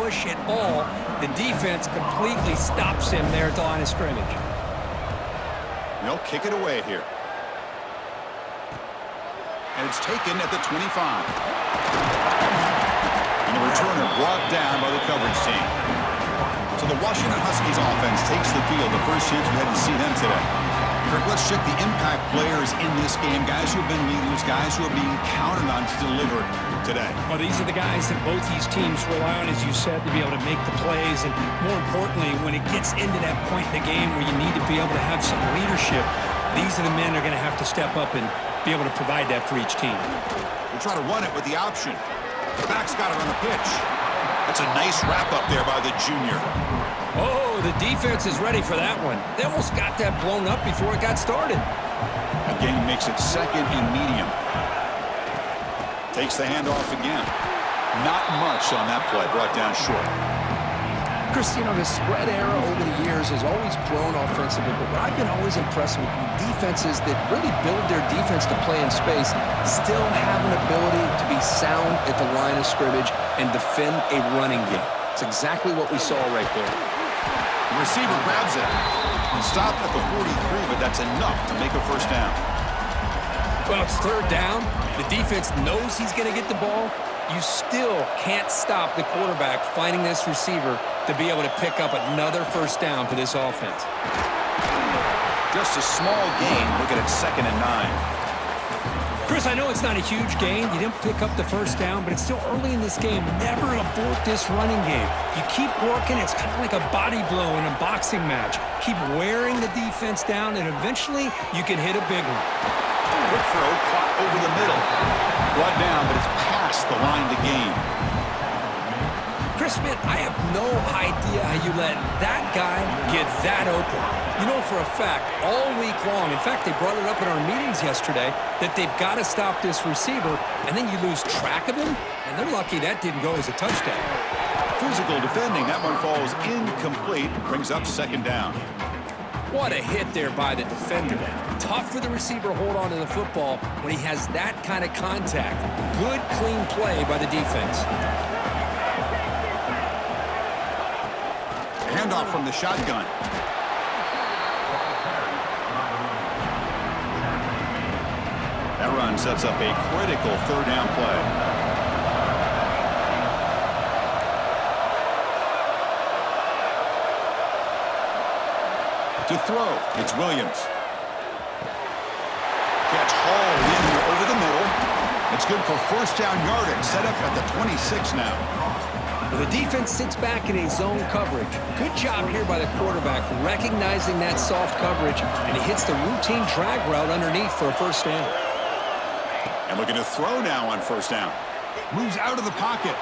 push at all, the defense completely stops him there at the line of scrimmage. They'll kick it away here. And it's taken at the 25. And the returner brought down by the coverage team. So the Washington Huskies offense takes the field. The first chance we had to see them today. Kirk, let's check the impact players in this game. Guys who have been leaders, guys who are being counted on to deliver today. Well, these are the guys that both these teams rely on, as you said, to be able to make the plays. And more importantly, when it gets into that point in the game where you need to be able to have some leadership, these are the men that are going to have to step up and be able to provide that for each team. We'll try to run it with the option. The back's got it on the pitch. That's a nice wrap up there by the junior. Oh, the defense is ready for that one. They almost got that blown up before it got started. Again, makes it second and medium. Takes the handoff again. Not much on that play, brought down short. Chris, you know, the spread era over the years has always grown offensively, but what I've been always impressed with defenses that really build their defense to play in space still have an ability to be sound at the line of scrimmage and defend a running game. It's exactly what we saw right there. The receiver grabs it. Stopped at the 43, but that's enough to make a first down. Well, it's third down. The defense knows he's going to get the ball. You still can't stop the quarterback finding this receiver to be able to pick up another first down for this offense. Just a small gain. Look at it, 2nd and 9. Chris, I know it's not a huge gain. You didn't pick up the first down, but it's still early in this game. Never abort this running game. You keep working. It's kind of like a body blow in a boxing match. Keep wearing the defense down, and eventually you can hit a big one. Quick throw, caught over the middle. Brought down, but it's past the line to gain. Chris Smith, I have no idea how you let that guy get that open. You know for a fact, all week long, in fact, they brought it up in our meetings yesterday, that they've got to stop this receiver, and then you lose track of him, and they're lucky that didn't go as a touchdown. Physical defending, that one falls incomplete, brings up 2nd down. What a hit there by the defender. Tough for the receiver to hold on to the football when he has that kind of contact. Good, clean play by the defense. Handoff from the shotgun. That run sets up a critical 3rd down play. To throw, it's Williams. Catch hauled in over the middle. It's good for first down yardage. Set up at the 26 now. Well, the defense sits back in a zone coverage. Good job here by the quarterback recognizing that soft coverage, and he hits the routine drag route underneath for a first down. And looking to throw now on first down. Moves out of the pocket.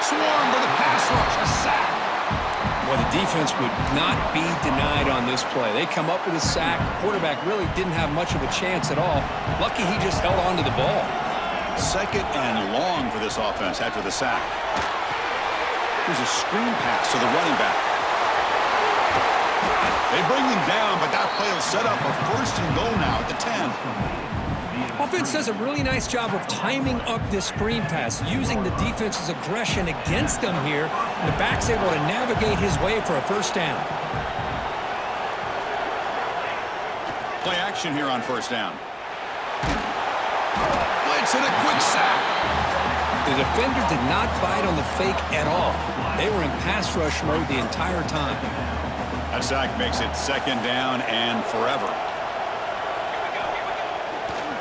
Swarmed by the pass rush. A sack. Well, the defense would not be denied on this play. They come up with a sack. The quarterback really didn't have much of a chance at all. Lucky he just held on to the ball. 2nd and long for this offense after the sack. Here's a screen pass to the running back. They bring him down, but that play will set up a 1st and goal now at the 10. Offense does a really nice job of timing up this screen pass, using the defense's aggression against them here. The back's able to navigate his way for a first down. Play action here on first down. Blitz and a quick sack. The defender did not bite on the fake at all. They were in pass rush mode the entire time. That sack makes it 2nd down and forever.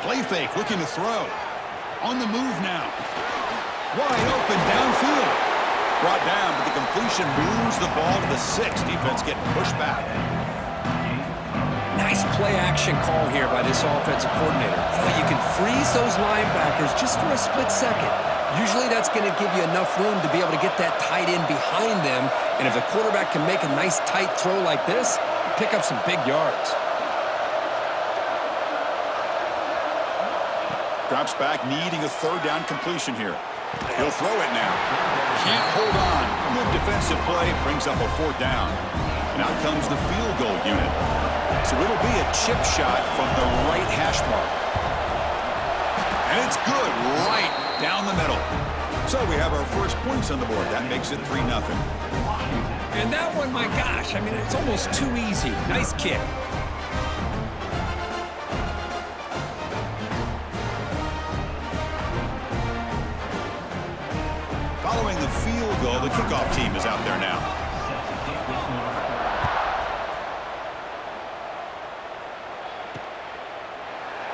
Play fake, looking to throw. On the move now. Wide open downfield. Brought down, but the completion moves the ball to the 6. Defense getting pushed back. Nice play action call here by this offensive coordinator. You can freeze those linebackers just for a split second. Usually that's going to give you enough room to be able to get that tight end behind them. And if the quarterback can make a nice tight throw like this, pick up some big yards. Drops back, needing a 3rd down completion here. He'll throw it now. Can't hold on. Good defensive play, brings up a 4th down. And out comes the field goal unit. So it'll be a chip shot from the right hash mark. And it's good, right down the middle. So we have our first points on the board. That makes it 3-0. And that one, my gosh, I mean, it's almost too easy. Nice kick. Following the field goal, the kickoff team is out there now.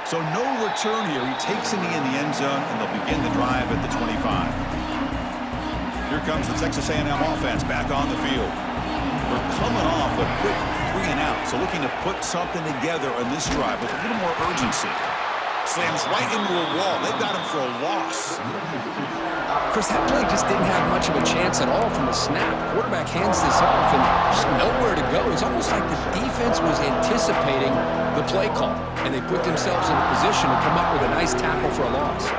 So no return here. He takes a knee in the end zone, and they'll begin the drive at the 25. Here comes the Texas A&M offense back on the field. We're coming off a quick 3-and-out, so looking to put something together on this drive with a little more urgency. Slams right into a wall. They've got him for a loss. Chris, that play just didn't have much of a chance at all from the snap. Quarterback hands this off and just nowhere to go. It's almost like the defense was anticipating the play call, and they put themselves in a position to come up with a nice tackle for a loss.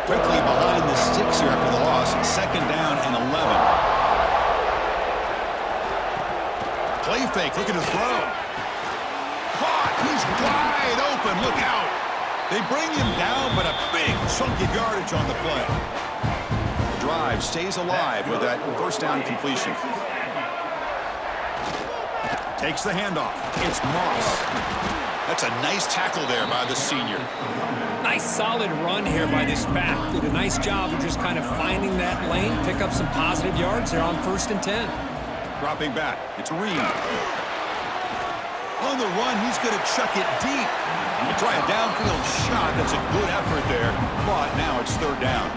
Quickly behind the sticks here after the loss. 2nd down and 11. Play fake, looking to throw. Caught, he's wide open, look out. They bring him down, but a big chunk of yardage on the play. The drive stays alive with that 1st down completion. Takes the handoff. It's Moss. That's a nice tackle there by the senior. Nice solid run here by this back. Did a nice job of just kind of finding that lane, pick up some positive yards there on 1st and 10. Dropping back. It's Reed. On the run, he's going to chuck it deep. You try a downfield shot. That's a good effort there, but now it's 3rd down.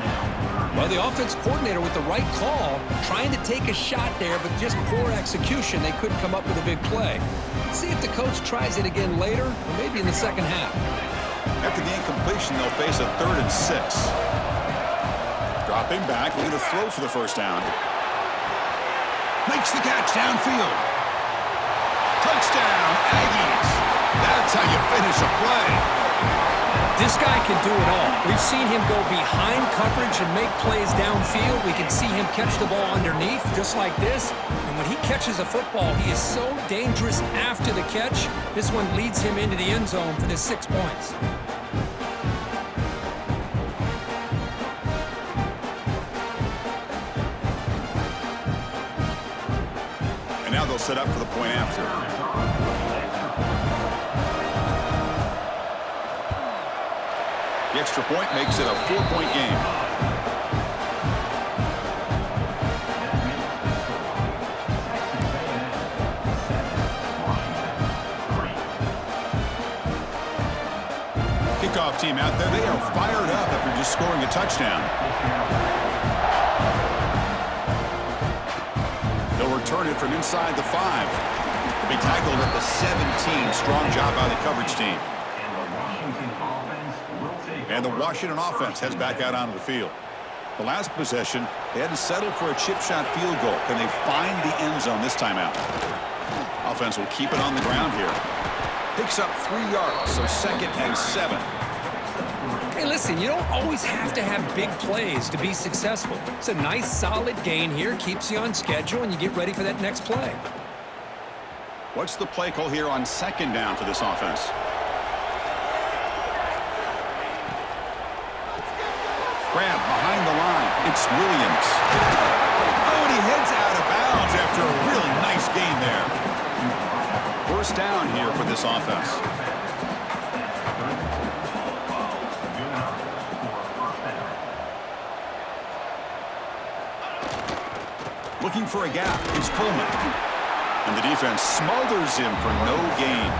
Well, the offense coordinator with the right call, trying to take a shot there, but just poor execution. They couldn't come up with a big play. See if the coach tries it again later, or maybe in the 2nd half. After the incompletion, they'll face a 3rd and 6. Dropping back, looking to throw for the 1st down. Makes the catch downfield. Touchdown, Aggies. That's how you finish a play. This guy can do it all. We've seen him go behind coverage and make plays downfield. We can see him catch the ball underneath, just like this. And when he catches a football, he is so dangerous after the catch. This one leads him into the end zone for the 6 points. And now they'll set up for the point after. The extra point makes it a 4-point game. Kickoff team out there. They are fired up after just scoring a touchdown. They'll return it from inside the 5. They'll be tackled at the 17. Strong job by the coverage team. And the Washington offense heads back out onto the field. The last possession, they had to settle for a chip shot field goal. Can they find the end zone this time out? Offense will keep it on the ground here. Picks up 3 yards, so 2nd and 7. Hey, listen, you don't always have to have big plays to be successful. It's a nice, solid gain here, keeps you on schedule, and you get ready for that next play. What's the play call here on 2nd down for this offense? Grab behind the line. It's Williams. Oh, and he heads out of bounds after a really nice gain there. 1st down here for this offense. Looking for a gap. It's Pullman. And the defense smothers him for no gain.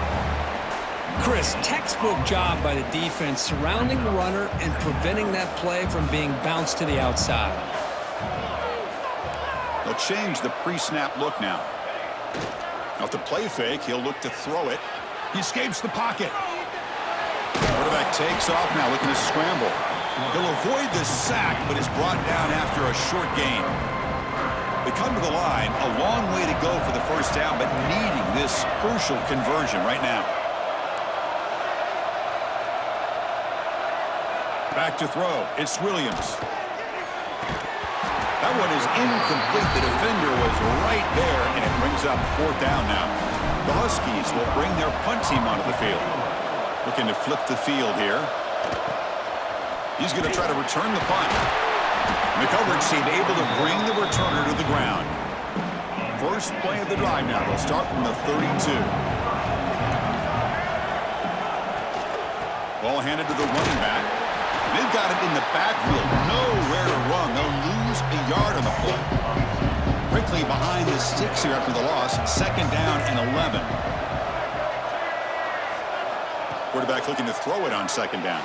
Chris, textbook job by the defense surrounding the runner and preventing that play from being bounced to the outside. They'll change the pre-snap look now. Off the play fake, he'll look to throw it. He escapes the pocket. Quarterback takes off now, looking to scramble. He'll avoid the sack, but is brought down after a short gain. They come to the line, a long way to go for the 1st down, but needing this crucial conversion right now. Back to throw. It's Williams. That one is incomplete. The defender was right there, and it brings up 4th down now. The Huskies will bring their punt team onto the field. Looking to flip the field here. He's going to try to return the punt. The coverage team able to bring the returner to the ground. First play of the drive now. They'll start from the 32. Ball handed to the running back. They've got it in the backfield. Nowhere to run. They'll lose a yard on the play. Quickly behind the sticks here after the loss. Second down and 11. Quarterback looking to throw it on second down.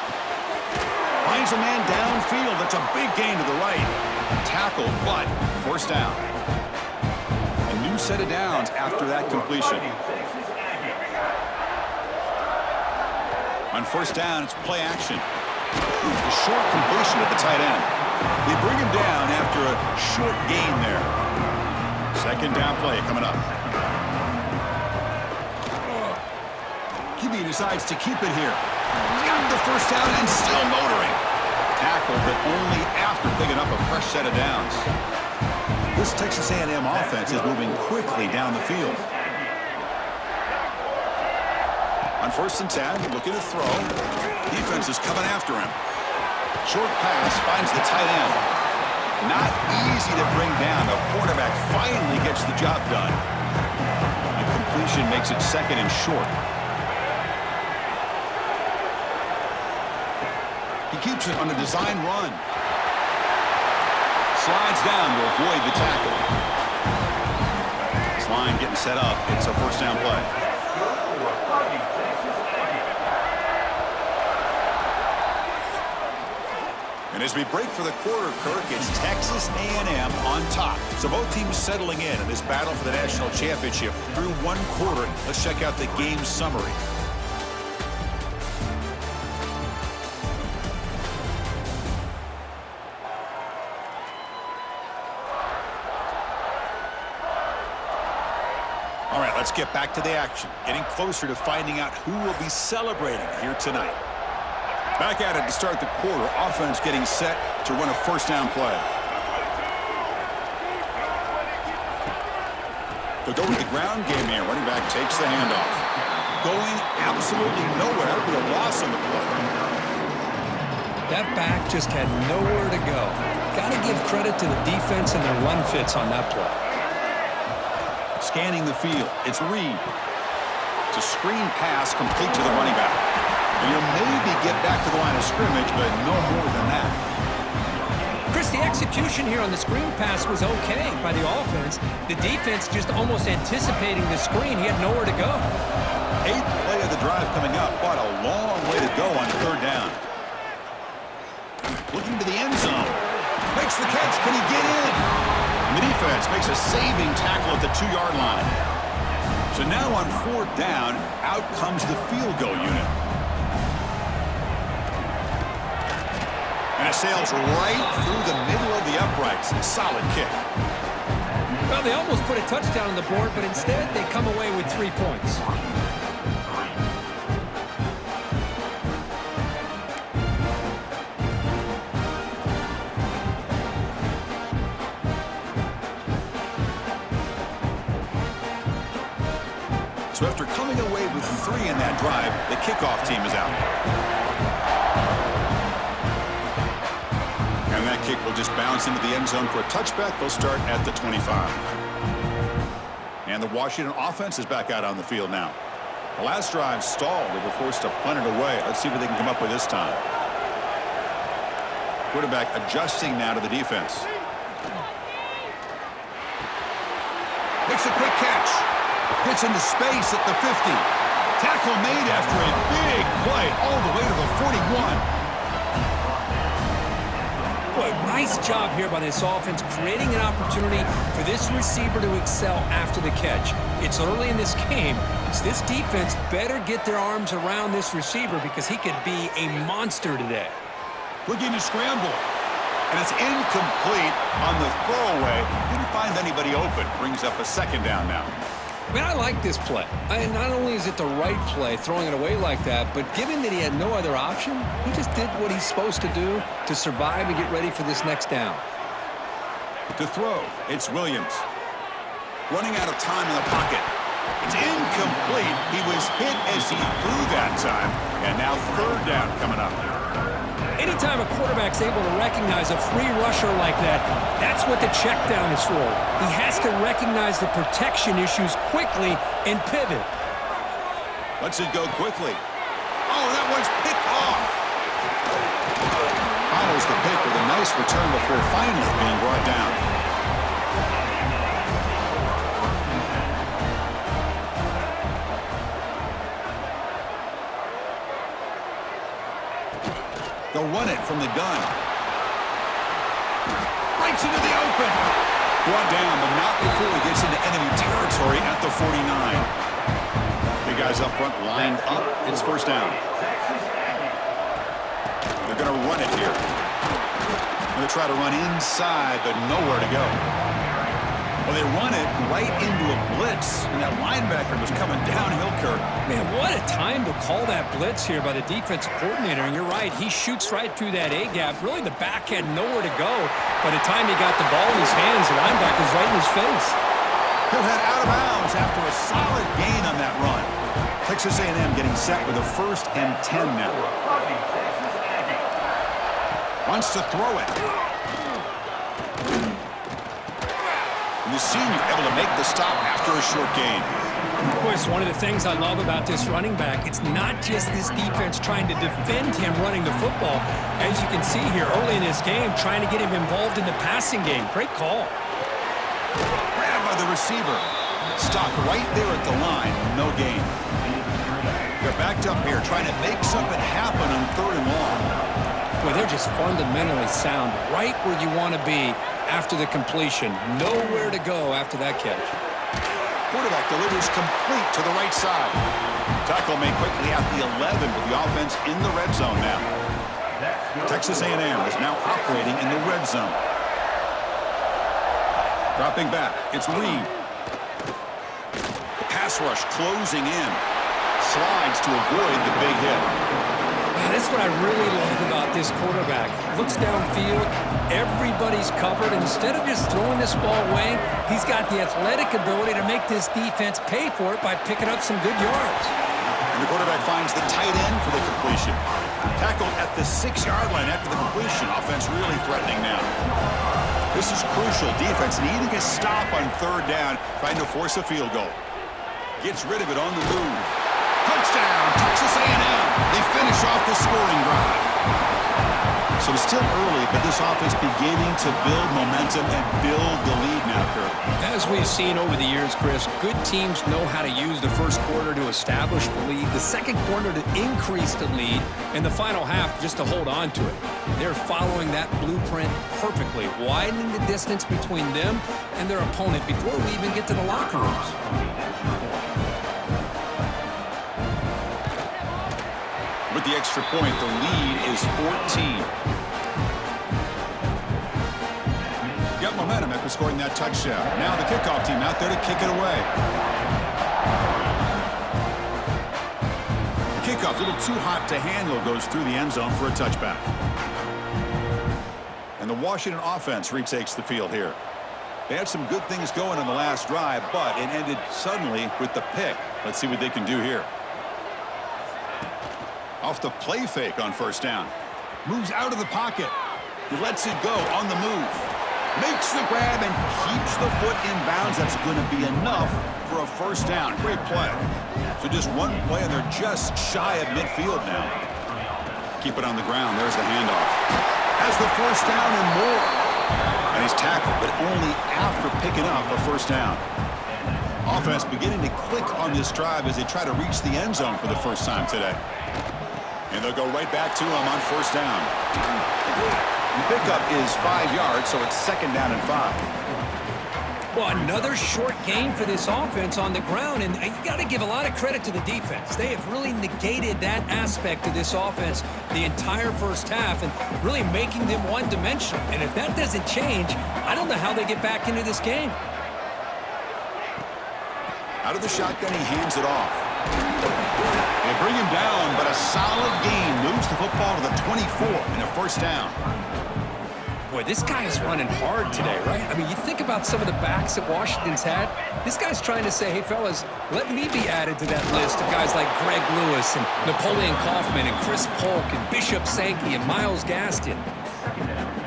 Finds a man downfield. That's a big gain to the right. Tackle, but first down. A new set of downs after that completion. On first down, it's play action. A short completion at the tight end. They bring him down after a short gain there. Second down play coming up. QB decides to keep it here. Got the first down and still motoring. Tackle, but only after picking up a fresh set of downs. This Texas A&M offense is moving quickly down the field. On first and 10, looking to throw. Defense is coming after him. Short pass finds the tight end. Not easy to bring down. The quarterback finally gets the job done. The completion makes it second and short. He keeps it on a design run. Slides down to avoid the tackle. This line getting set up. It's a first down play. And as we break for the quarter, Kirk, it's Texas A&M on top. So both teams settling in this battle for the national championship through one quarter. Let's check out the game summary. All right, let's get back to the action. Getting closer to finding out who will be celebrating here tonight. Back at it to start the quarter. Offense getting set to run a first down play. They'll go with the ground game here. Running back takes the handoff. Going absolutely nowhere with a loss on the play. That back just had nowhere to go. Got to give credit to the defense and their run fits on that play. Scanning the field. It's Reed. It's a screen pass complete to the running back. And you'll maybe get back to the line of scrimmage, but no more than that. Chris, the execution here on the screen pass was okay by the offense. The defense just almost anticipating the screen. He had nowhere to go. Eighth play of the drive coming up, but a long way to go on third down. Looking to the end zone. Makes the catch. Can he get in? And the defense makes a saving tackle at the 2-yard line. So now on fourth down, out comes the field goal unit. And it sails right through the middle of the uprights. A solid kick. Well, they almost put a touchdown on the board, but instead they come away with 3 points. So after coming away with 3 in that drive, the kickoff team is out. And that kick will just bounce into the end zone for a touchback. They'll start at the 25. And the Washington offense is back out on the field now. The last drive stalled. They were forced to punt it away. Let's see what they can come up with this time. Quarterback adjusting now to the defense. Makes a quick catch. Gets into space at the 50. Tackle made after a big play all the way to the 41. Boy, nice job here by this offense, creating an opportunity for this receiver to excel after the catch. It's early in this game, so this defense better get their arms around this receiver because he could be a monster today. Looking to scramble. And it's incomplete on the throwaway. Didn't find anybody open. Brings up a second down now. I mean, I like this play. And not only is it the right play, throwing it away like that, but given that he had no other option, he just did what he's supposed to do to survive and get ready for this next down. To throw, it's Williams. Running out of time in the pocket. It's incomplete. He was hit as he threw that time. And now third down coming up. Anytime a quarterback's able to recognize a free rusher like that, that's what the check down is for. He has to recognize the protection issues quickly and pivot. Lets it go quickly. Oh, that one's picked off. Follows the pick with a nice return before finally being brought down. They'll run it from the gun. Breaks into the open. Brought down, but not before he gets into enemy territory at the 49. Big guys up front lined up. It's first down. They're going to run it here. Going to try to run inside, but nowhere to go. Well, they run it right into a blitz, and that linebacker was coming downhill, Kirk. Man, what a time to call that blitz here by the defensive coordinator. And you're right, he shoots right through that A-gap. Really, the back had nowhere to go. By the time he got the ball in his hands, the linebacker's right in his face. He'll head out of bounds after a solid gain on that run. Texas A&M getting set with a 1st and 10 now. Wants to throw it. And the senior able to make the stop after a short gain. Boy, it's one of the things I love about this running back. It's not just this defense trying to defend him running the football. As you can see here early in this game, trying to get him involved in the passing game. Great call. Grabbed by the receiver. Stopped right there at the line. No gain. They're backed up here trying to make something happen on 3rd and long. Boy, they're just fundamentally sound. Right where you want to be after the completion. Nowhere to go after that catch. Quarterback delivers complete to the right side. Tackle made quickly at the 11 with the offense in the red zone now. Texas A&M is now operating in the red zone. Dropping back, it's Reed. The pass rush closing in. Slides to avoid the big hit. That's what I really love about this quarterback. Looks downfield, everybody's covered. Instead of just throwing this ball away, he's got the athletic ability to make this defense pay for it by picking up some good yards. And the quarterback finds the tight end for the completion. Tackled at the 6-yard line after the completion. Offense really threatening now. This is crucial. Defense needing a stop on 3rd down, trying to force a field goal. Gets rid of it on the move. Touchdown, Texas A&M. They finish off the scoring drive. So it's still early, but this offense beginning to build momentum and build the lead now, Kirk. As we've seen over the years, Chris, good teams know how to use the first quarter to establish the lead, the second quarter to increase the lead, and the final half just to hold on to it. They're following that blueprint perfectly, widening the distance between them and their opponent before we even get to the locker rooms. With the extra point, the lead is 14. Got momentum after scoring that touchdown. Now the kickoff team out there to kick it away. The kickoff, a little too hot to handle, goes through the end zone for a touchback. And the Washington offense retakes the field here. They had some good things going on the last drive, but it ended suddenly with the pick. Let's see what they can do here. Off the play fake on 1st down. Moves out of the pocket. He lets it go on the move. Makes the grab and keeps the foot in bounds. That's going to be enough for a 1st down. Great play. So just one play, and they're just shy of midfield now. Keep it on the ground. There's the handoff. Has the 1st down and more. And he's tackled, but only after picking up a 1st down. Offense beginning to click on this drive as they try to reach the end zone for the first time today. And they'll go right back to him on 1st down. The pickup is 5 yards, so it's 2nd down and 5. Well, another short gain for this offense on the ground, and you got to give a lot of credit to the defense. They have really negated that aspect of this offense the entire first half and really making them one-dimensional. And if that doesn't change, I don't know how they get back into this game. Out of the shotgun, he hands it off. They bring him down, but a solid gain moves the football to the 24 and a 1st down. Boy, this guy is running hard today, right? I mean, you think about some of the backs that Washington's had. This guy's trying to say, hey, fellas, let me be added to that list of guys like Greg Lewis and Napoleon Kaufman and Chris Polk and Bishop Sankey and Myles Gaskin.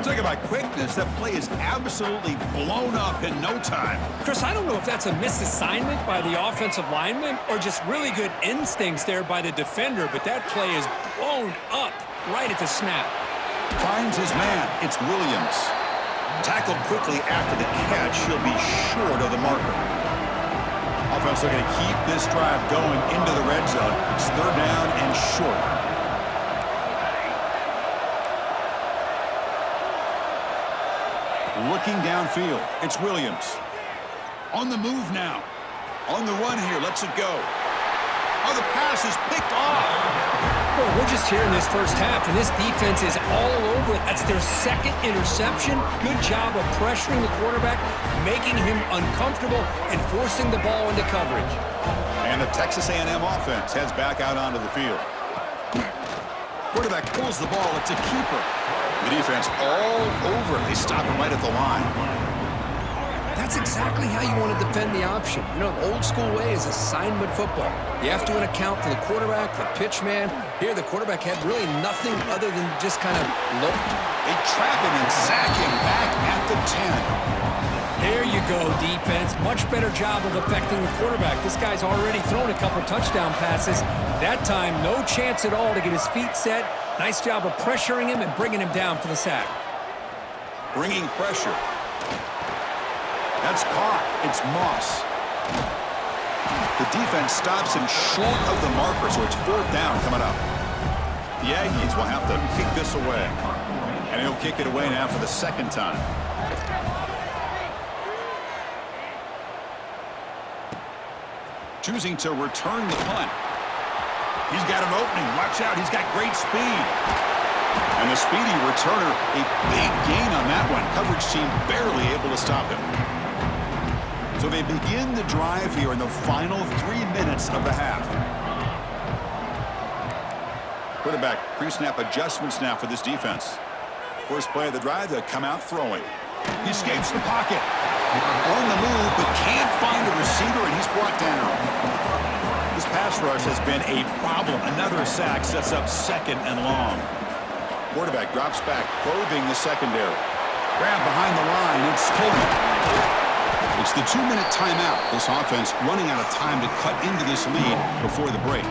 Talk about quickness. That play is absolutely blown up in no time. Chris, I don't know if that's a misassignment by the offensive lineman or just really good instincts there by the defender, but that play is blown up right at the snap. Finds his man. It's Williams. Tackled quickly after the catch. He'll be short of the marker. Offense looking to keep this drive going into the red zone. It's third down and short. Looking downfield. It's Williams. On the move now. On the run here. Lets it go. Oh, the pass is picked off. Well, we're just here in this first half, and this defense is all over it. That's their second interception. Good job of pressuring the quarterback, making him uncomfortable, and forcing the ball into coverage. And the Texas A&M offense heads back out onto the field. Quarterback pulls the ball. It's a keeper. The defense all over it. They stop him right at the line. That's exactly how you want to defend the option. You know, the old school way is assignment football. You have to account for the quarterback, the pitch man. Here, the quarterback had really nothing other than just kind of look. They trap him and sack him back at the 10. There you go, defense. Much better job of affecting the quarterback. This guy's already thrown a couple touchdown passes. That time, no chance at all to get his feet set. Nice job of pressuring him and bringing him down for the sack. Bringing pressure. That's caught. It's Moss. The defense stops him short of the marker, so it's fourth down coming up. The Aggies will have to kick this away. And he'll kick it away now for the second time. Choosing to return the punt. He's got an opening. Watch out. He's got great speed. And the speedy returner, a big gain on that one. Coverage team barely able to stop him. So they begin the drive here in the final 3 minutes of the half. Quarterback pre-snap adjustments now for this defense. First play of the drive, they come out throwing. He escapes the pocket. On the move, but can't find a receiver, and he's brought down. This pass rush has been a problem. Another sack sets up second and long. Quarterback drops back, probing the secondary. Grab behind the line. It's Tillman. It's the 2-minute timeout. This offense running out of time to cut into this lead before the break.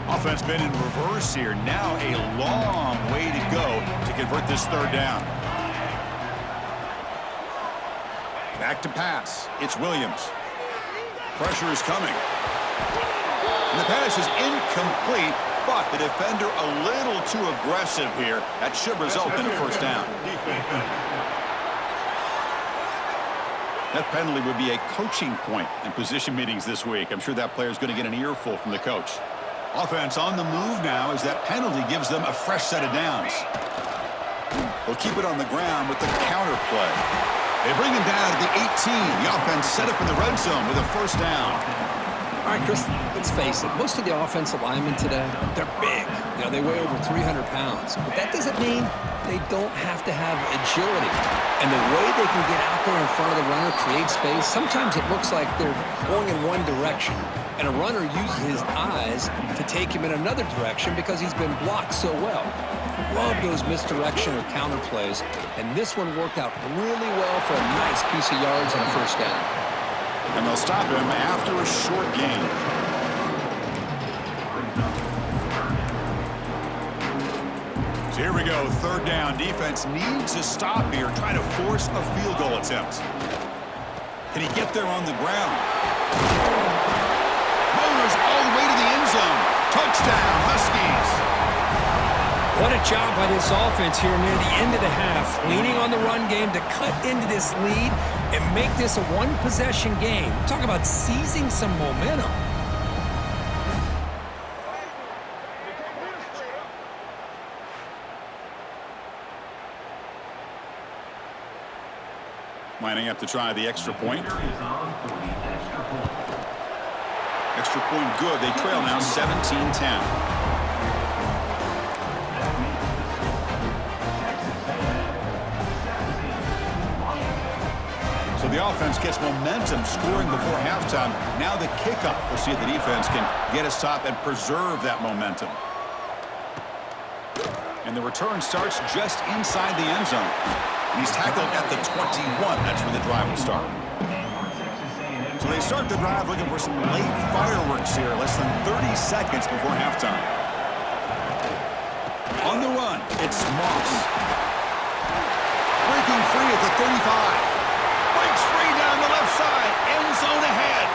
Offense been in reverse here. Now a long way to go to convert this third down. Back to pass. It's Williams. Pressure is coming. And the pass is incomplete, but the defender a little too aggressive here. That should result in a first down. That penalty would be a coaching point in position meetings this week. I'm sure that player is going to get an earful from the coach. Offense on the move now as that penalty gives them a fresh set of downs. They'll keep it on the ground with the counter play. They bring him down to the 18. The offense set up in the red zone with a first down. All right, Chris, let's face it. Most of the offensive linemen today, they're big. You know, they weigh over 300 pounds. But that doesn't mean they don't have to have agility. And the way they can get out there in front of the runner, create space, sometimes it looks like they're going in one direction. And a runner uses his eyes to take him in another direction because he's been blocked so well. Love those misdirection or counter plays. And this one worked out really well for a nice piece of yards and a first down. And they'll stop him after a short gain. So here we go, third down. Defense needs a stop here. Try to force a field goal attempt. Can he get there on the ground? Motors all the way to the end zone. Touchdown, Huskies. What a job by this offense here near the end of the half, leaning on the run game to cut into this lead and make this a one-possession game. Talk about seizing some momentum. Lining up to try the extra point. Extra point good. They trail now 17-10. The offense gets momentum scoring before halftime. Now the kickoff. We'll see if the defense can get a stop and preserve that momentum. And the return starts just inside the end zone. And he's tackled at the 21. That's where the drive will start. So they start the drive looking for some late fireworks here, less than 30 seconds before halftime. On the run, it's Moss. Breaking free at the 35. Breaks free down the left side. End zone ahead.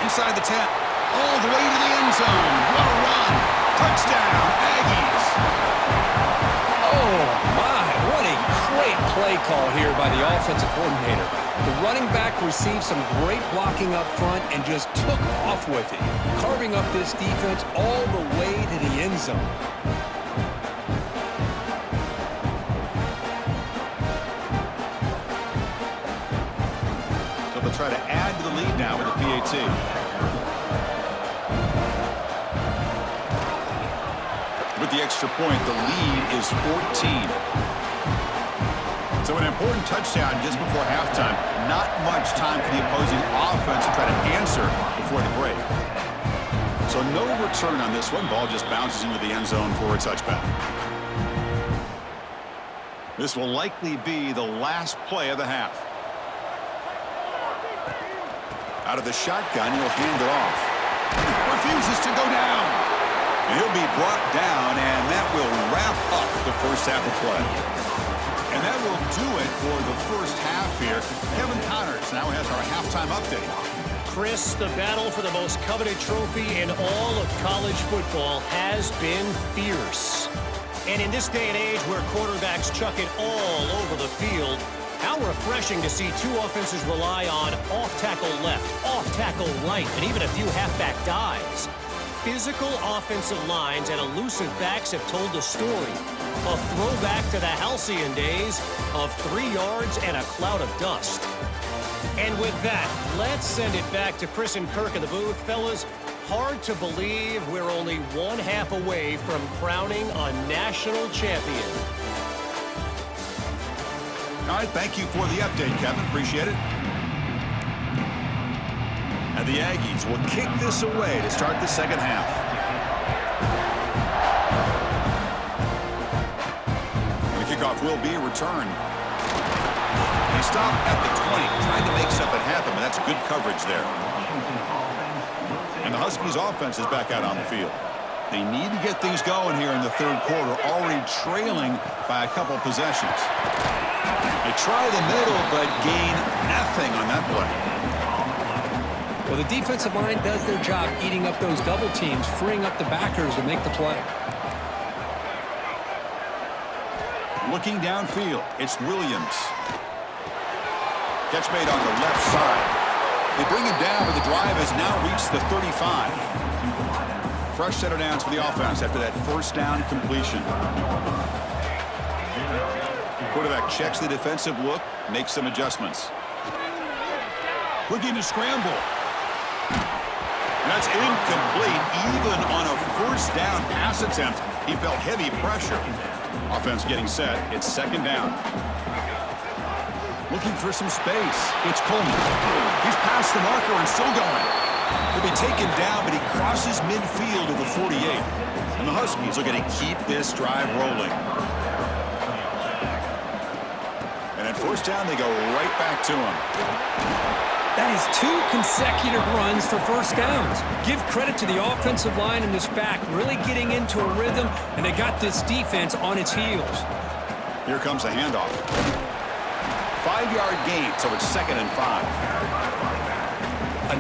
Inside the 10. All the way to the end zone. What a run. Touchdown, Aggies. Oh, my. What a great play call here by the offensive coordinator. The running back received some great blocking up front and just took off with it, carving up this defense all the way to the end zone. So they'll try to add to the lead now with a PAT. With the extra point, the lead is 14. So an important touchdown just before halftime. Not much time for the opposing offense to try to answer before the break. So no return on this one. Ball just bounces into the end zone for a touchback. This will likely be the last play of the half. Out of the shotgun, he'll hand it off. Refuses to go down. And he'll be brought down, and that will wrap up the first half of play. And that will do it for the first half here. Kevin Connors now has our halftime update. Chris, the battle for the most coveted trophy in all of college football has been fierce. And in this day and age where quarterbacks chuck it all over the field, how refreshing to see two offenses rely on off-tackle left, off-tackle right, and even a few halfback dives. Physical offensive lines and elusive backs have told the story. A throwback to the halcyon days of 3 yards and a cloud of dust. And with that, let's send it back to Chris and Kirk in the booth. Fellas, hard to believe we're only one half away from crowning a national champion. All right, thank you for the update, Kevin. Appreciate it. And the Aggies will kick this away to start the second half. And the kickoff will be a return. He stopped at the 20, trying to make something happen, but that's good coverage there. And the Huskies offense is back out on the field. They need to get things going here in the third quarter, already trailing by a couple possessions. They try the middle, but gain nothing on that play. Well, the defensive line does their job eating up those double teams, freeing up the backers to make the play. Looking downfield, it's Williams. Catch made on the left side. They bring him down, but the drive has now reached the 35. Fresh set of downs for the offense after that first down completion. Quarterback checks the defensive look, makes some adjustments. Looking to scramble. That's incomplete. Even on a first down pass attempt, he felt heavy pressure. Offense getting set. It's second down. Looking for some space. It's Coleman. He's past the marker and still going. He'll be taken down, but he crosses midfield to the 48. And the Huskies are going to keep this drive rolling. And at first down, they go right back to him. That is 2 consecutive runs for first downs. Give credit to the offensive line and this back really getting into a rhythm, and they got this defense on its heels. Here comes the handoff. 5-yard gain, so it's 2nd and 5.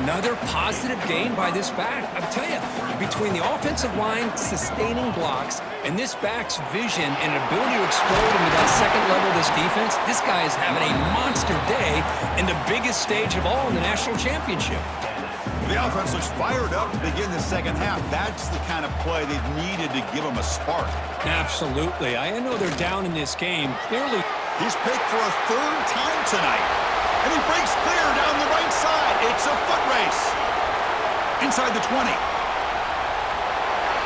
Another positive gain by this back. I'll tell you, between the offensive line sustaining blocks and this back's vision and ability to explode into that second level of this defense, this guy is having a monster day in the biggest stage of all in the national championship. The offense looks fired up to begin the second half. That's the kind of play they've needed to give them a spark. Absolutely. I know they're down in this game. Clearly, he's picked for a 3rd time tonight. And he breaks clear down the right side. It's a foot race. Inside the 20.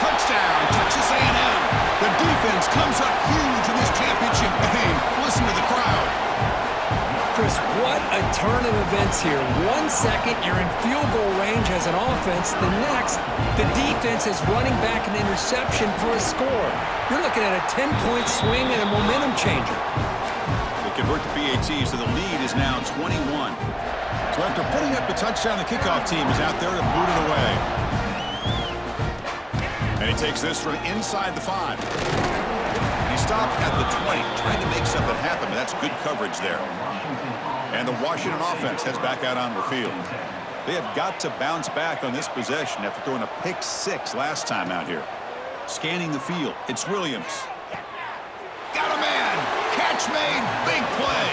Touchdown, Texas A&M. The defense comes up huge in this championship game. Listen to the crowd. Chris, what a turn of events here. 1 second, you're in field goal range as an offense. The next, the defense is running back an interception for a score. You're looking at a 10-point swing and a momentum changer. They convert the PAT, so the lead is now 21. So after putting up the touchdown, the kickoff team is out there to boot it away. And he takes this from inside the 5. He stopped at the 20, trying to make something happen, but that's good coverage there. And the Washington offense heads back out on the field. They have got to bounce back on this possession after throwing a pick 6 last time out here. Scanning the field, it's Williams. Got a man! Catch made! Big play!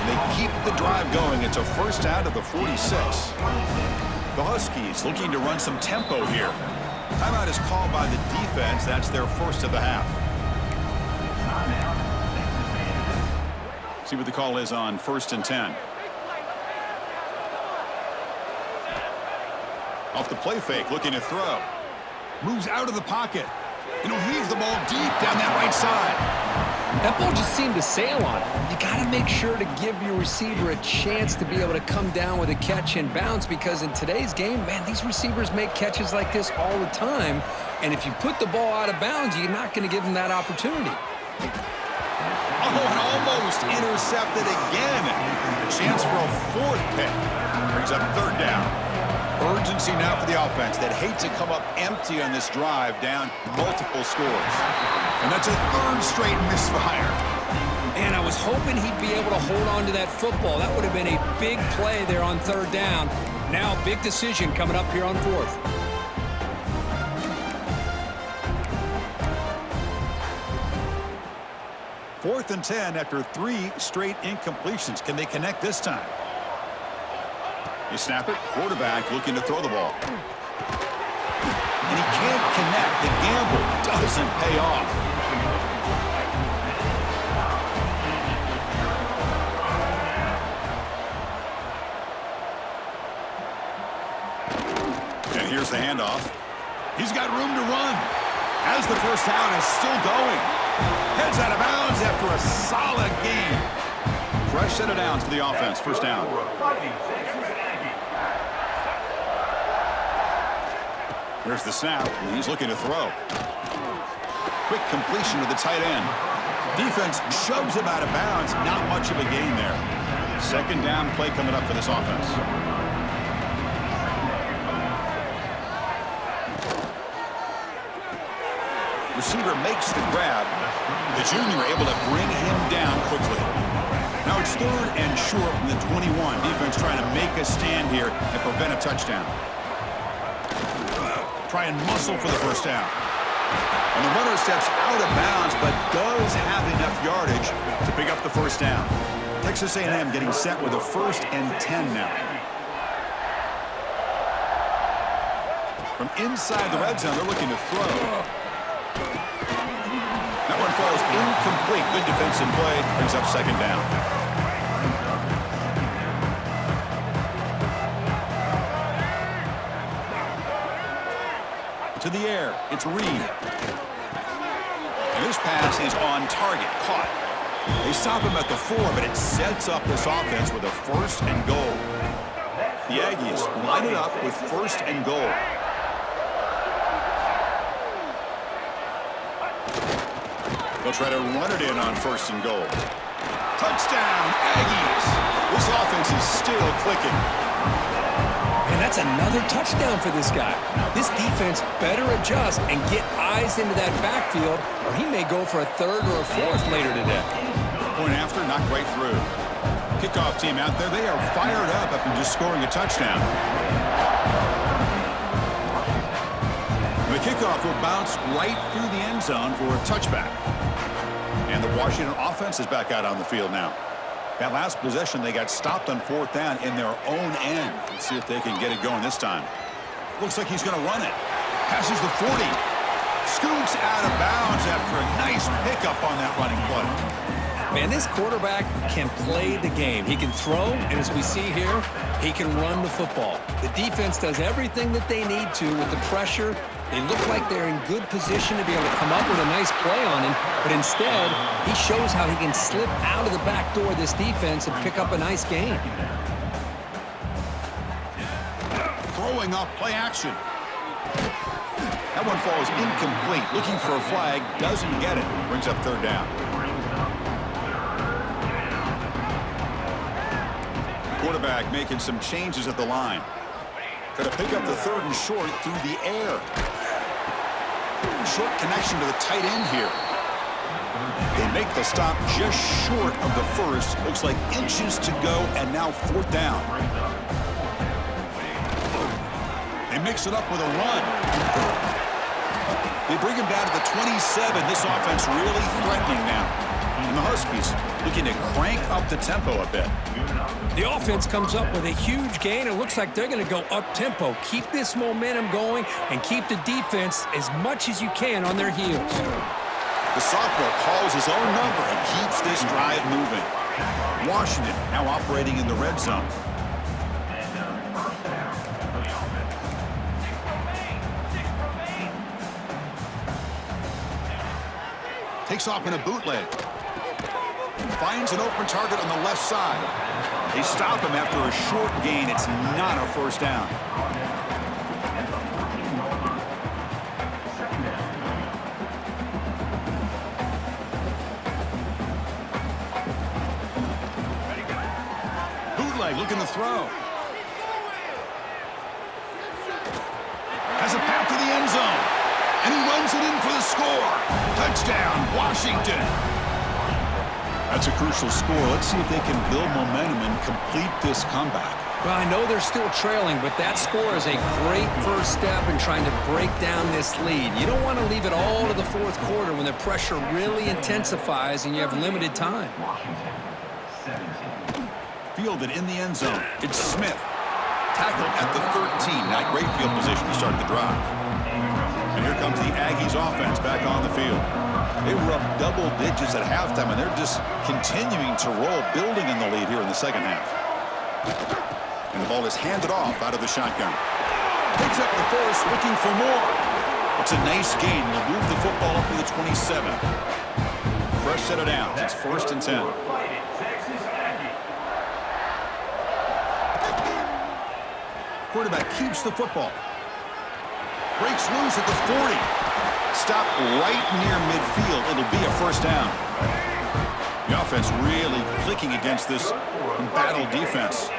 They keep the drive going. It's a first out of the 46. The Huskies looking to run some tempo here. Timeout is called by the defense. That's their first of the half. See what the call is on 1st and 10. Off the play fake, looking to throw. Moves out of the pocket. And he'll heave the ball deep down that right side. That ball just seemed to sail on it. You got to make sure to give your receiver a chance to be able to come down with a catch and bounce, because in today's game, man, these receivers make catches like this all the time. And if you put the ball out of bounds, you're not going to give them that opportunity. Oh, and almost intercepted again. A chance for a 4th pick. Brings up 3rd down. Urgency now for the offense that hate to come up empty on this drive, down multiple scores. And that's a 3rd straight misfire. And I was hoping he'd be able to hold on to that football. That would have been a big play there on 3rd down. Now a big decision coming up here on 4th. Fourth and 10 after 3 straight incompletions. Can they connect this time? You snap it, quarterback looking to throw the ball. And he can't connect. The gamble doesn't pay off. And here's the handoff. He's got room to run. As the first down is still going. Heads out of bounds after a solid gain. Fresh set of downs for the offense. First down. There's the snap. He's looking to throw. Quick completion to the tight end. Defense shoves him out of bounds. Not much of a gain there. 2nd down play coming up for this offense. Receiver makes the grab. The junior able to bring him down quickly. Now it's 3rd and short from the 21. Defense trying to make a stand here and prevent a touchdown. Try and muscle for the first down. And the runner steps out of bounds, but does have enough yardage to pick up the first down. Texas A&M getting set with a 1st and 10 now. From inside the red zone, they're looking to throw. That one falls incomplete. Good defensive play. Brings up 2nd down. To the air, it's Reed. And this pass is on target, caught. They stop him at the 4, but it sets up this offense with a 1st and goal. The Aggies line it up with 1st and goal. They'll try to run it in on 1st and goal. Touchdown, Aggies! This offense is still clicking. And that's another touchdown for this guy. This defense better adjust and get eyes into that backfield, or he may go for a 3rd or a 4th later today. Point after, knocked right through. Kickoff team out there, they are fired up after just scoring a touchdown. The kickoff will bounce right through the end zone for a touchback. And the Washington offense is back out on the field now. That last possession, they got stopped on 4th down in their own end. Let's see if they can get it going this time. Looks like he's going to run it. Passes the 40. Scoots out of bounds after a nice pickup on that running play. Man, this quarterback can play the game. He can throw, and as we see here, he can run the football. The defense does everything that they need to with the pressure. They look like they're in good position to be able to come up with a nice play on him, but instead, he shows how he can slip out of the back door of this defense and pick up a nice gain. showing off play action. That one falls incomplete. Looking for a flag, doesn't get it. Brings up third down. Quarterback making some changes at the line. Going to pick up the third and short through the air. Short connection to the tight end here. They make the stop just short of the first. Looks like inches to go, and now fourth down. They mix it up with a run. They bring him down to the 27. This offense really threatening now. And the Huskies looking to crank up the tempo a bit. The offense comes up with a huge gain. It looks like they're going to go up-tempo. Keep this momentum going and keep the defense as much as you can on their heels. The sophomore calls his own number and keeps this drive moving. Washington now operating in the red zone. Takes off in a bootleg. Finds an open target on the left side. They stop him after a short gain. It's not a first down. Bootleg looking to throw. Has a path to the end zone. And he runs it in for the score. Touchdown, Washington. That's a crucial score. Let's see if they can build momentum and complete this comeback. Well, I know they're still trailing, but that score is a great first step in trying to break down this lead. You don't want to leave it all to the fourth quarter when the pressure really intensifies and you have limited time. Fielded in the end zone. It's Smith. Tackled at the 13. Not great field position to start the drive. And here comes the Aggies offense back on the field. They were up double digits at halftime, and they're just continuing to roll, building in the lead here in the second half. And the ball is handed off out of the shotgun. Picks up the first, looking for more. It's a nice gain. They'll move the football up to the 27. Fresh set of downs. It's 1st and 10. Quarterback keeps the football. Breaks loose at the 40. Stop right near midfield. It'll be a first down. The offense really clicking against this battle defense.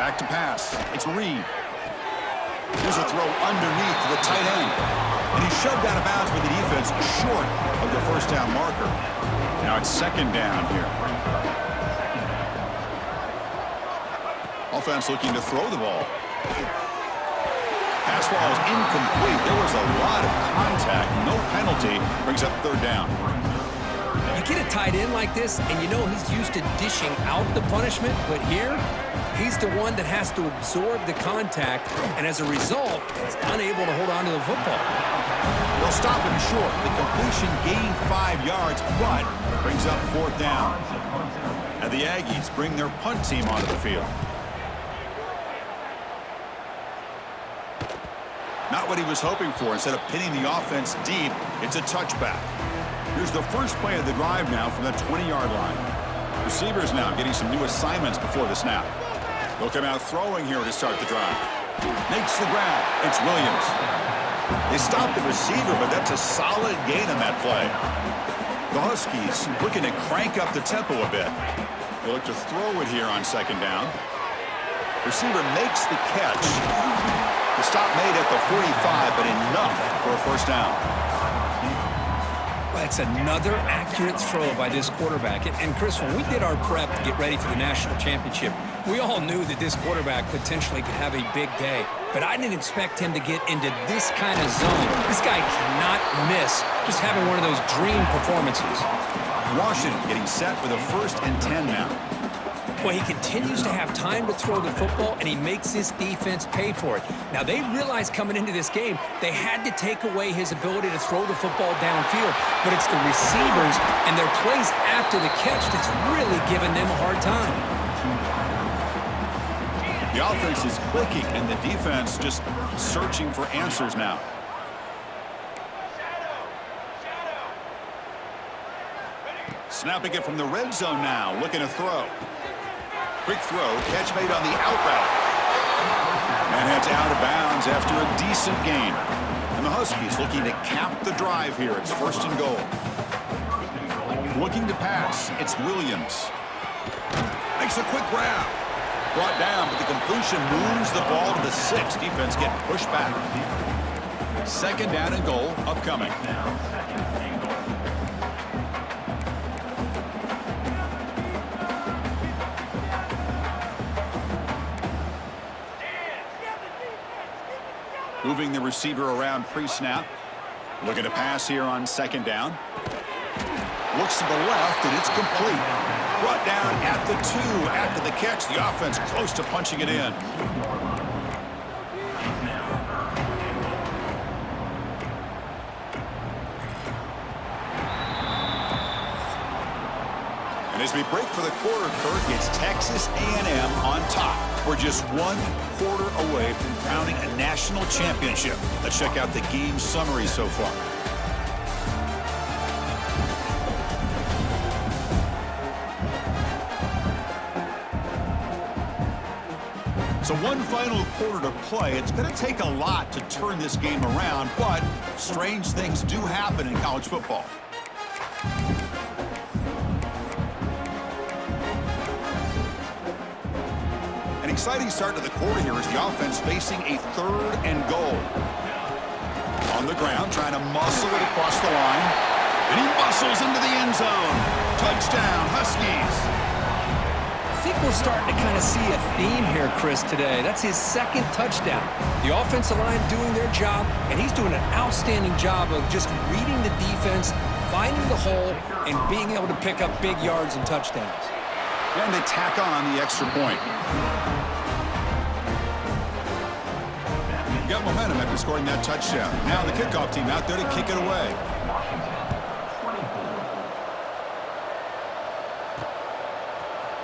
Back to pass. It's Reed. Here's a throw underneath to the tight end. And he's shoved out of bounds by the defense short of the first down marker. Now it's second down here. Offense looking to throw the ball. Pass ball is incomplete. There was a lot of contact. No penalty. Brings up third down. You get a tight end like this, and you know he's used to dishing out the punishment, but here, he's the one that has to absorb the contact, and as a result, he's unable to hold on to the football. They'll stop him short. The completion gained 5 yards, but brings up fourth down. And the Aggies bring their punt team onto the field. Not what he was hoping for. Instead of pinning the offense deep, it's a touchback. Here's the first play of the drive now from the 20-yard line. Receivers now getting some new assignments before the snap. They'll come out throwing here to start the drive. Makes the grab. It's Williams. They stop the receiver, but that's a solid gain on that play. The Huskies looking to crank up the tempo a bit. They look to throw it here on second down. Receiver makes the catch. The stop made at the 45, but enough for a first down. That's another accurate throw by this quarterback. And Chris, when we did our prep to get ready for the national championship, we all knew that this quarterback potentially could have a big day. But I didn't expect him to get into this kind of zone. This guy cannot miss. Just having one of those dream performances. Washington getting set with a 1st and 10 now. Well, he continues to have time to throw the football, and he makes his defense pay for it. Now, they realized coming into this game, they had to take away his ability to throw the football downfield, but it's the receivers and their plays after the catch that's really giving them a hard time. The offense is clicking, and the defense just searching for answers now. Snapping it from the red zone now, looking to throw. Quick throw, catch made on the out route. That heads out of bounds after a decent gain. And the Huskies looking to cap the drive here. It's 1st and goal. Looking to pass. It's Williams. Makes a quick grab. Brought down, but the completion moves the ball to the 6. Defense getting pushed back. 2nd down and goal upcoming. Moving the receiver around pre-snap. Looking to pass here on 2nd down. Looks to the left, and it's complete. Brought down at the 2. After the catch, the offense close to punching it in. And as we break for the quarter, Kirk, it's Texas A&M on top. We're just 1 quarter away from crowning a national championship. Let's check out the game summary so far. So 1 final quarter to play. It's going to take a lot to turn this game around, but strange things do happen in college football. An exciting start to the quarter here as the offense facing a 3rd and goal. On the ground, trying to muscle it across the line. And he muscles into the end zone. Touchdown, Huskies. I think we're starting to kind of see a theme here, Chris, today. That's his 2nd touchdown. The offensive line doing their job, and he's doing an outstanding job of just reading the defense, finding the hole, and being able to pick up big yards and touchdowns. And they tack on the extra point. Got momentum after scoring that touchdown. Now the kickoff team out there to kick it away.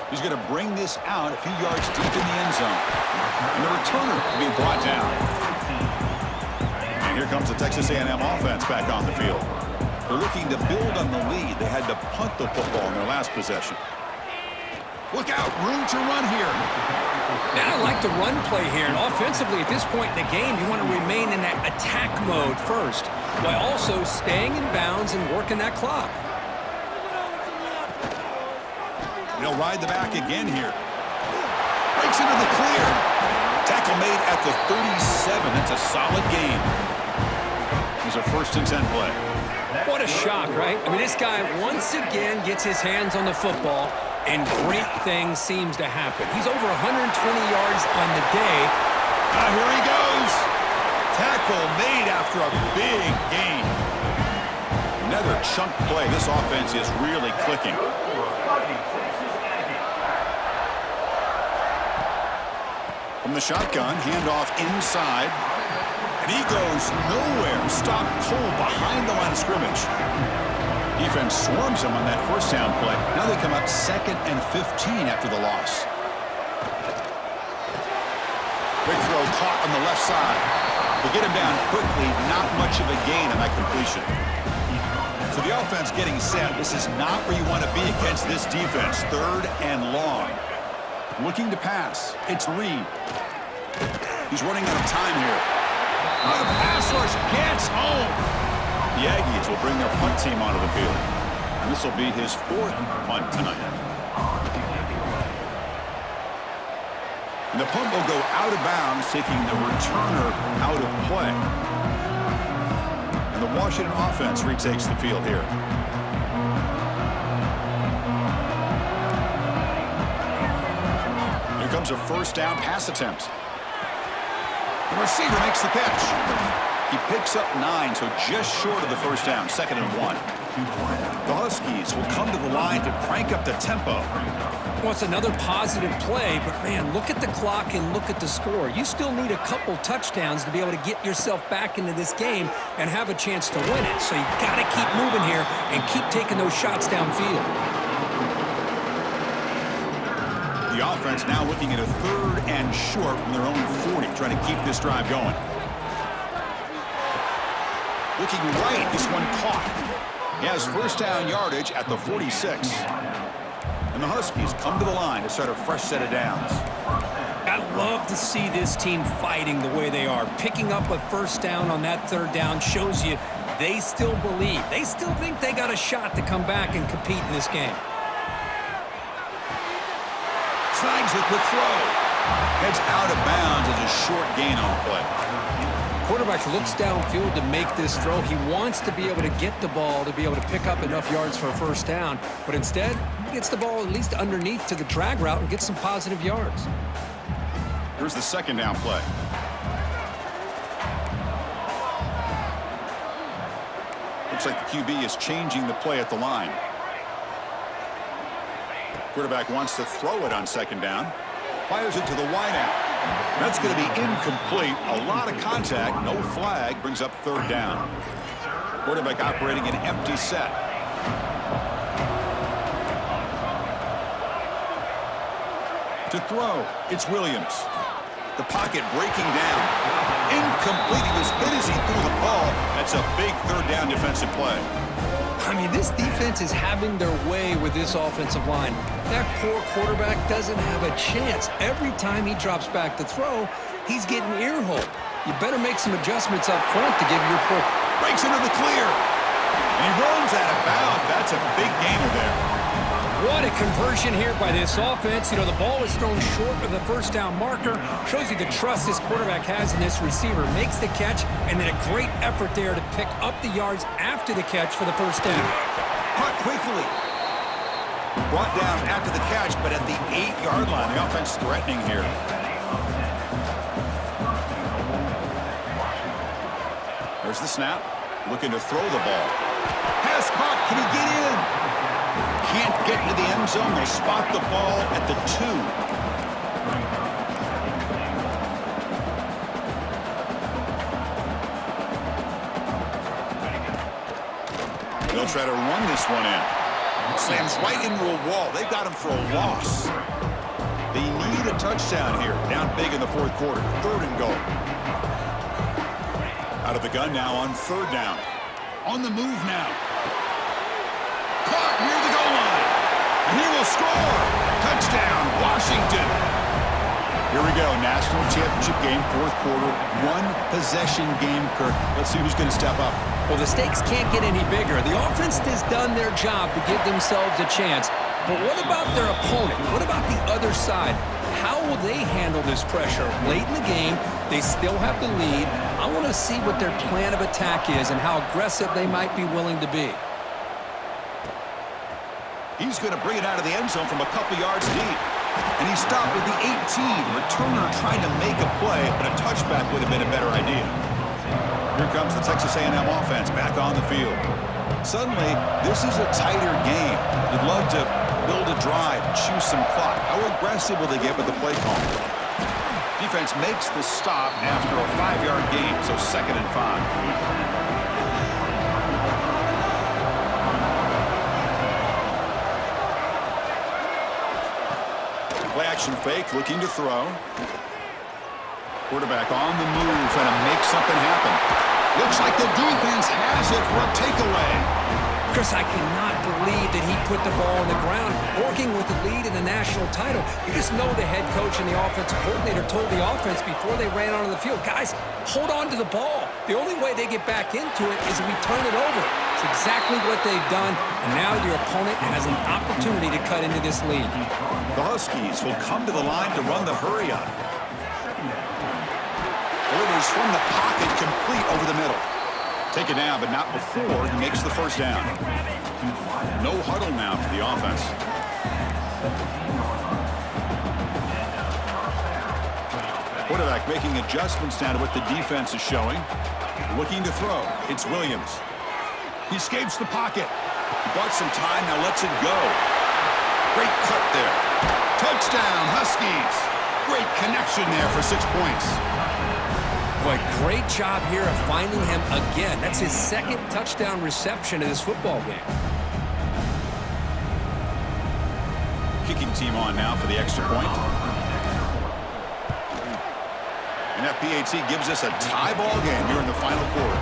He's going to bring this out a few yards deep in the end zone. And the returner will be brought down. And here comes the Texas A&M offense back on the field. They're looking to build on the lead. They had to punt the football in their last possession. Look out, room to run here. Now I like the run play here, and offensively at this point in the game, you want to remain in that attack mode first, while also staying in bounds and working that clock. They'll ride the back again here. Breaks into the clear. Tackle made at the 37. That's a solid gain. Here's a 1st and 10 play. What a shock, right? I mean, this guy once again gets his hands on the football, and great things seems to happen. He's over 120 yards on the day. Here he goes. Tackle made after a big gain. Another chunk play. This offense is really clicking. From the shotgun, handoff inside. And he goes nowhere. Stopped cold behind the line of scrimmage. Defense swarms him on that 1st down play. Now they come up 2nd and 15 after the loss. Big throw caught on the left side. They get him down quickly. Not much of a gain on that completion. So the offense getting set. This is not where you want to be against this defense. 3rd and long. Looking to pass. It's Reed. He's running out of time here. The pass rush gets home. The Aggies will bring their punt team onto the field. And this will be his 4th punt tonight. And the punt will go out of bounds, taking the returner out of play. And the Washington offense retakes the field here. Here comes a 1st down pass attempt. The receiver makes the catch. He picks up 9, so just short of the 1st down, 2nd and 1. The Huskies will come to the line to crank up the tempo. Well, it's another positive play, but man, look at the clock and look at the score. You still need a couple touchdowns to be able to get yourself back into this game and have a chance to win it. So you got to keep moving here and keep taking those shots downfield. The offense now looking at a 3rd and short from their own 40, trying to keep this drive going. Looking right, this one caught. He has 1st down yardage at the 46. And the Huskies come to the line to start a fresh set of downs. I love to see this team fighting the way they are. Picking up a first down on that third down shows you they still believe. They still think they got a shot to come back and compete in this game. Snags a quick throw. Heads out of bounds as a short gain on the play. Quarterback looks downfield to make this throw. He wants to be able to get the ball to be able to pick up enough yards for a first down. But instead, he gets the ball at least underneath to the drag route and gets some positive yards. Here's the second down play. Looks like the QB is changing the play at the line. Quarterback wants to throw it on second down. Fires it to the wideout. That's going to be incomplete. A lot of contact. No flag. Brings up third down. Quarterback operating an empty set. To throw, it's Williams. The pocket breaking down. Incomplete. He was hit as he threw the ball. That's a big third down defensive play. I mean, this defense is having their way with this offensive line. That poor quarterback doesn't have a chance. Every time he drops back to throw, he's getting ear-holed. You better make some adjustments up front to give your poor... Breaks into the clear. And he runs out of bounds. That's a big gainer there. What a conversion here by this offense. You know, the ball is thrown short of the first down marker. Shows you the trust this quarterback has in this receiver. Makes the catch, and then a great effort there to pick up the yards after the catch for the first down. Caught quickly. Brought down after the catch, but at the 8-yard line. The offense threatening here. There's the snap. Looking to throw the ball. Pass caught. Can he get in? Can't get into the end zone. They'll spot the ball at the 2. They'll try to run this one in. Slams right into a wall. They've got him for a loss. They need a touchdown here. Down big in the fourth quarter. Third and goal. Out of the gun now on third down. On the move now. Caught near the goal line. And he will score. Touchdown, Washington. Here we go. National championship game, fourth quarter. One-possession game, Kirk. Let's see who's going to step up. Well, the stakes can't get any bigger. The offense has done their job to give themselves a chance. But what about their opponent? What about the other side? How will they handle this pressure? Late in the game, they still have the lead. I want to see what their plan of attack is and how aggressive they might be willing to be. He's going to bring it out of the end zone from a couple yards deep. And he stopped at the 18. Returner trying to make a play, but a touchback would have been a better idea. Here comes the Texas A&M offense back on the field. Suddenly, this is a tighter game. You'd love to build a drive, choose some clock. How aggressive will they get with the play call? Defense makes the stop after a 5-yard gain, so 2nd and 5. Play action fake, looking to throw. Quarterback on the move, trying to make something happen. Looks like the defense has it for a takeaway. Chris, I cannot believe that he put the ball on the ground, working with the lead in the national title. You just know the head coach and the offensive coordinator told the offense before they ran onto the field, guys, hold on to the ball. The only way they get back into it is if we turn it over. It's exactly what they've done, and now your opponent has an opportunity to cut into this lead. The Huskies will come to the line to run the hurry up. Delivers from the pocket, complete over the middle. Take it down, but not before he makes the first down. No huddle now for the offense. Quarterback making adjustments now to what the defense is showing. Looking to throw. It's Williams. He escapes the pocket. He bought some time, now lets it go. Great cut there. Touchdown, Huskies. Great connection there for 6 points. But great job here of finding him again. That's his 2nd touchdown reception in this football game. Kicking team on now for the extra point. And that PAT gives us a tie ball game here in the final quarter.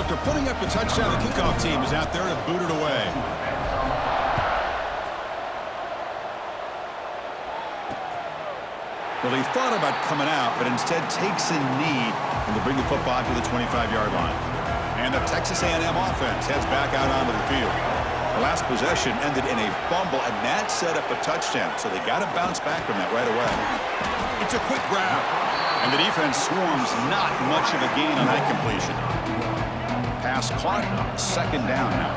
After putting up the touchdown, the kickoff team is out there to boot it away. Well, he thought about coming out, but instead takes a knee and to bring the football to the 25-yard line. And the Texas A&M offense heads back out onto the field. The last possession ended in a fumble, and that set up a touchdown, so they got to bounce back from that right away. It's a quick grab, and the defense swarms not much of a gain on that completion. Pass caught, second down now.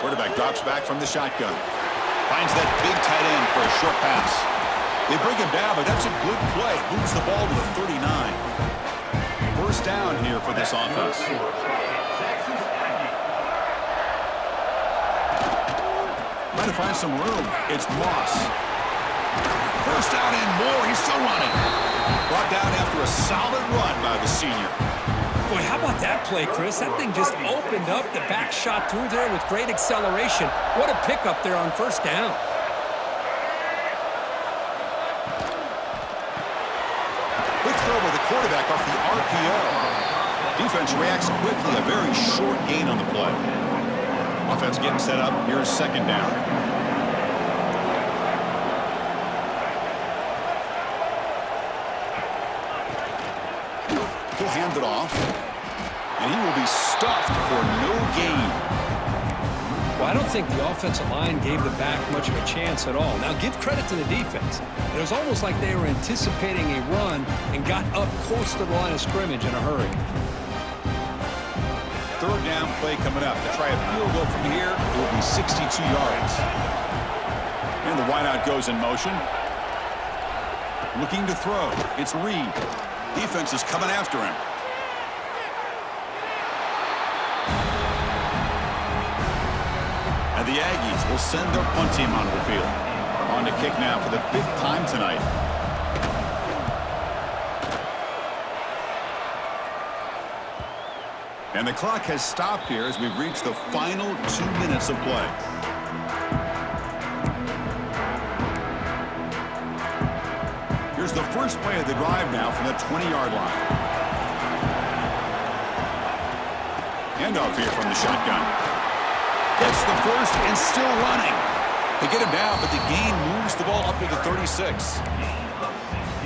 Quarterback drops back from the shotgun. Finds that big tight end for a short pass. They bring him down, but that's a good play. Moves the ball to the 39. First down here for this offense. Trying to find some room. It's Moss. First down and more. He's still running. Brought down after a solid run by the senior. Boy, how about that play, Chris? That thing just opened up. The back shot through there with great acceleration. What a pickup there on first down. Quick throw with the quarterback off the RPO. Defense reacts quickly. A very short gain on the play. Offense getting set up. Here's second down. He'll hand it off, and he will be stuffed for no gain. Well, I don't think the offensive line gave the back much of a chance at all. Now, give credit to the defense. It was almost like they were anticipating a run and got up close to the line of scrimmage in a hurry. Third down play coming up. To try a field goal from here, it will be 62 yards. And the wideout goes in motion. Looking to throw. It's Reed. Defense is coming after him. And the Aggies will send their punt team onto the field. On to kick now for the 5th time tonight. And the clock has stopped here as we've reached the final 2 minutes of play. Here's the first play of the drive now from the 20-yard line. Handoff here from the shotgun. Gets the first and still running. They get him down, but the gain moves the ball up to the 36.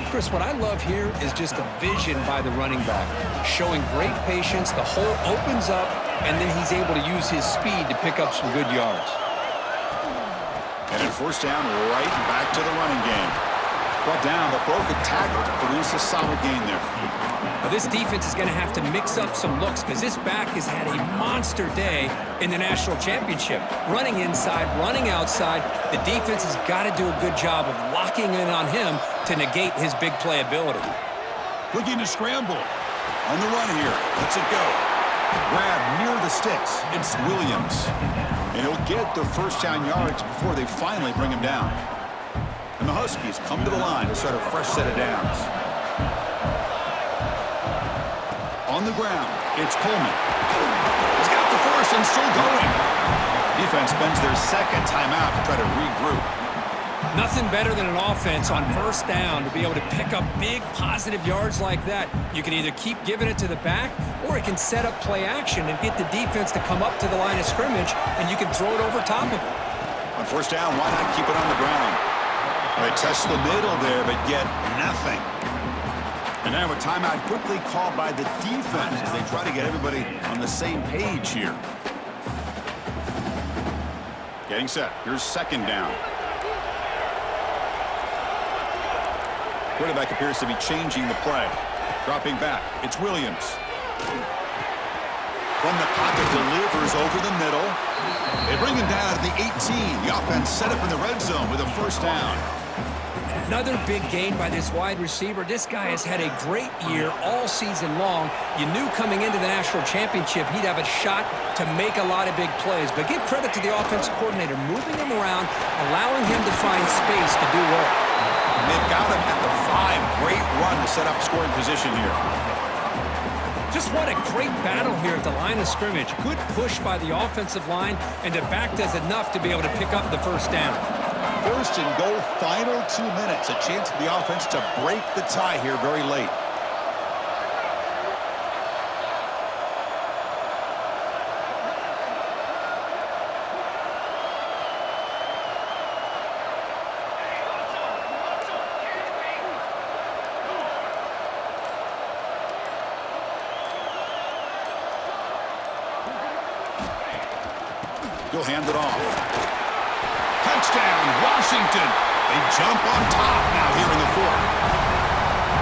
Chris, what I love here is just a vision by the running back, showing great patience. The hole opens up, and then he's able to use his speed to pick up some good yards. And at first down, right back to the running game. Brought down, but broke a tackle to produce a solid gain there. Now, this defense is going to have to mix up some looks because this back has had a monster day in the national championship. Running inside, running outside. The defense has got to do a good job of locking in on him to negate his big play ability. Looking to scramble. On the run here. Let's it go. Grab near the sticks. It's Williams. And he'll get the first down yards before they finally bring him down. And the Huskies come to the line to start a fresh set of downs. On the ground, it's Coleman. He's got the first and still going. Defense spends their second timeout to try to regroup. Nothing better than an offense on first down to be able to pick up big positive yards like that. You can either keep giving it to the back, or it can set up play action and get the defense to come up to the line of scrimmage, and you can throw it over top of it. On first down, why not keep it on the ground? They test the middle there, but get nothing. And now a timeout quickly called by the defense as they try to get everybody on the same page here. Getting set. Here's second down. Quarterback appears to be changing the play. Dropping back. It's Williams. From the pocket, delivers over the middle. They bring him down at the 18. The offense set up in the red zone with a first down. Another big gain by this wide receiver. This guy has had a great year all season long. You knew coming into the national championship he'd have a shot to make a lot of big plays. But give credit to the offensive coordinator, moving him around, allowing him to find space to do work. And they've got him at the 5. Great run to set up scoring position here. Just what a great battle here at the line of scrimmage. Good push by the offensive line, and the back does enough to be able to pick up the first down. First and goal, final 2 minutes. A chance for the offense to break the tie here very late. He'll hand it off. Touchdown, Washington. They jump on top now here in the fourth.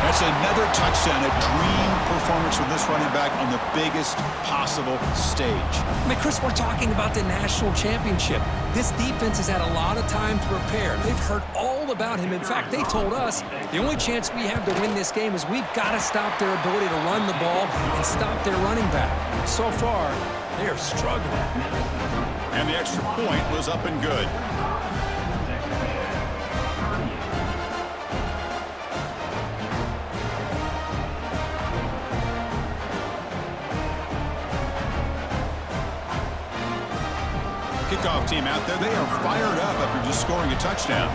That's another touchdown, a dream performance from this running back on the biggest possible stage. I mean, Chris, we're talking about the national championship. This defense has had a lot of time to prepare. They've heard all about him. In fact, they told us the only chance we have to win this game is we've got to stop their ability to run the ball and stop their running back. So far, they are struggling. And the extra point was up and good. Kickoff team out there. They are fired up after just scoring a touchdown.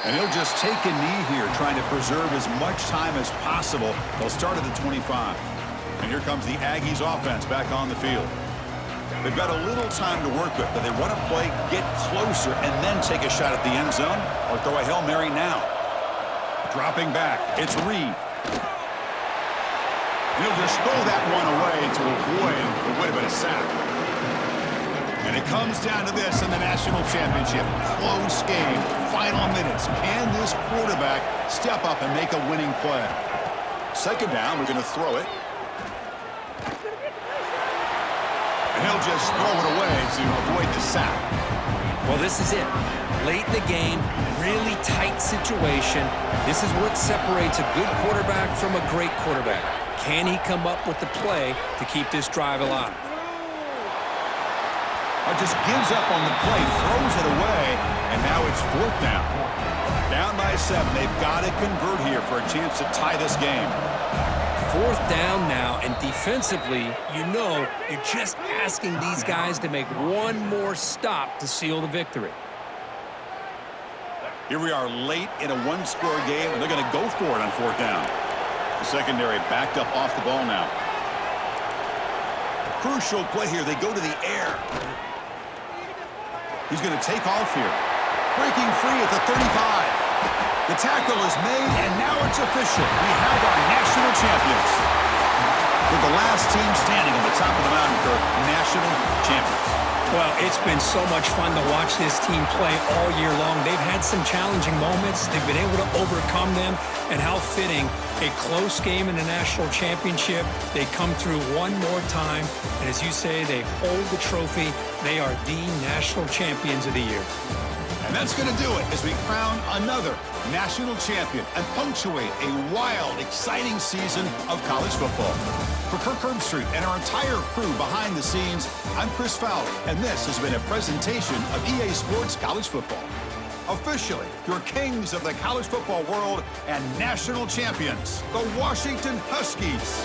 And he'll just take a knee here, trying to preserve as much time as possible. They'll start at the 25. And here comes the Aggies offense back on the field. They've got a little time to work with, but they want to play, get closer, and then take a shot at the end zone or throw a Hail Mary now. Dropping back, it's Reed. He'll just throw that one away to avoid what would have been a sack. And it comes down to this in the national championship. Close game, final minutes. Can this quarterback step up and make a winning play? Second down, we're going to throw it. And he'll just throw it away to avoid the sack. Well, this is it. Late in the game, really tight situation. This is what separates a good quarterback from a great quarterback. Can he come up with the play to keep this drive alive? Just gives up on the play, throws it away, and now it's fourth down. Down by 7. They've got to convert here for a chance to tie this game. Fourth down now, and defensively, you know, you're just asking these guys to make one more stop to seal the victory. Here we are late in a one-score game, and they're going to go for it on fourth down. The secondary backed up off the ball now. Crucial play here. They go to the air. He's going to take off here. Breaking free at the 35. The tackle is made, and now it's official. We have our national champions. With the last team standing on the top of the mountain, Kirk, national champions. Well, it's been so much fun to watch this team play all year long. They've had some challenging moments. They've been able to overcome them. And how fitting, a close game in the national championship. They come through one more time. And as you say, they hold the trophy. They are the national champions of the year. And that's going to do it as we crown another national champion and punctuate a wild, exciting season of college football. For Kirk Herbstreit and our entire crew behind the scenes, I'm Chris Fowler, and this has been a presentation of EA Sports College Football. Officially, your kings of the college football world and national champions, the Washington Huskies.